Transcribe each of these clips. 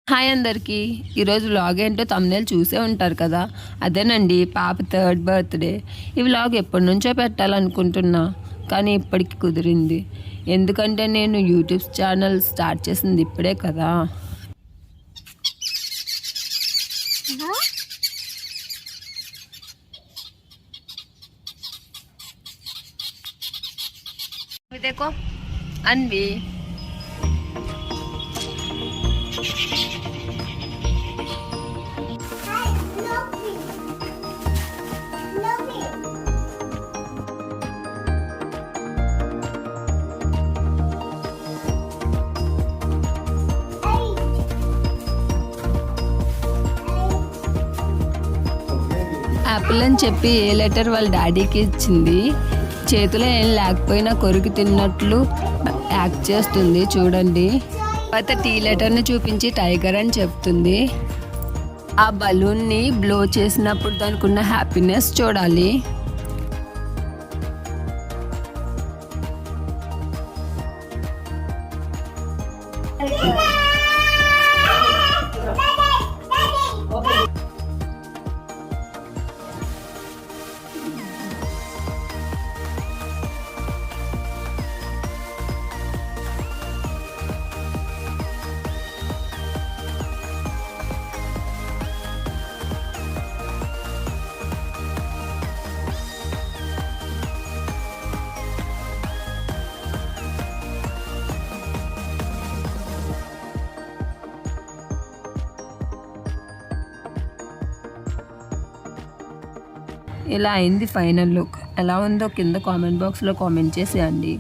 Hi అందరికీ. ఈరోజు vlog ఏంటో థంబ్‌నెయిల్ చూసే ఉంటారు కదా! అదేనండి పాప థర్డ్ బర్త్‌డే. ఈ వ్లాగ్ ఎప్పటినుంచో పెట్టాలనుకుంటున్నా. కానీ ఇప్పటికి కుదిరింది. ఎందుకంటే నేను యూట్యూబ్ ఛానల్ స్టార్ట్ చేసింది ఇప్పుడే కదా! देखो अनवी యాపిల్ అని చెప్పి ఏ లెటర్ వాళ్ళ డాడీకి ఇచ్చింది. చేతిలో ఏం లేకపోయినా కొరికి తిన్నట్లు యాక్ట్ చేస్తుంది చూడండి. తర్వాత టీ లెటర్ని చూపించి టైగర్ అని చెప్తుంది. ఆ బలూన్ని బ్లో చేసినప్పుడు దానికి ఉన్న హ్యాపీనెస్ చూడాలి. ఇలా అయింది ఫైనల్ లుక్. ఎలా ఉందో కింద కామెంట్ బాక్స్లో కామెంట్ చేసేయండి.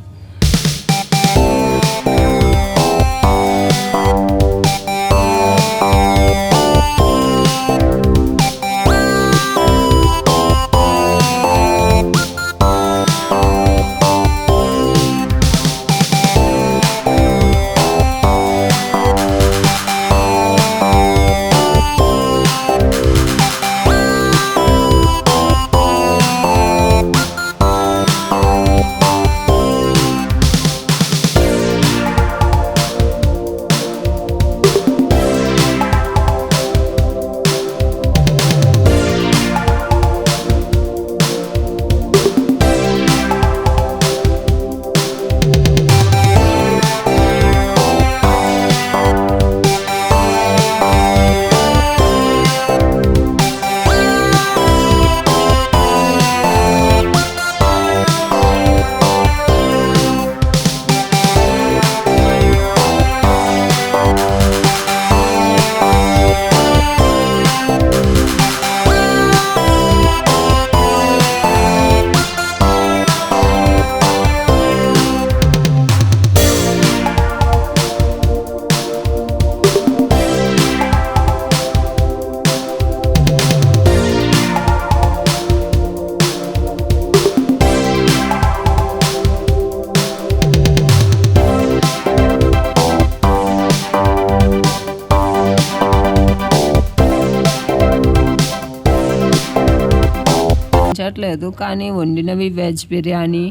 లేదు కానీ వండినవి veg biryani,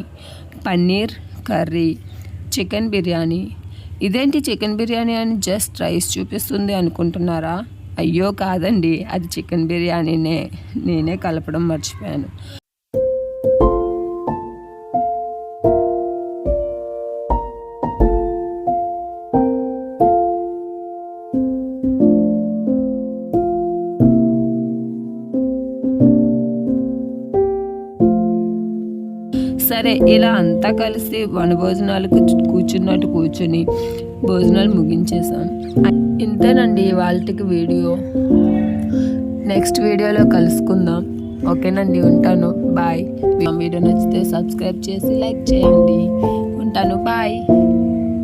paneer curry, chicken biryani. ఇదేంటి చికెన్ బిర్యానీ అని జస్ట్ రైస్ చూపిస్తుంది అనుకుంటున్నారా? అయ్యో కాదండి, అది చికెన్ బిర్యానీనే. నేనే కలపడం మర్చిపోయాను. సరే, ఇలా అంతా కలిసి వనభోజనాలకు కూర్చుని భోజనాలు ముగించేసాం. ఇంతేనండి ఇవాళకి వీడియో. నెక్స్ట్ వీడియోలో కలుసుకుందాం. ఓకేనండి, ఉంటాను. బాయ్. వీడియో నచ్చితే సబ్స్క్రైబ్ చేసి లైక్ చేయండి. ఉంటాను. బాయ్.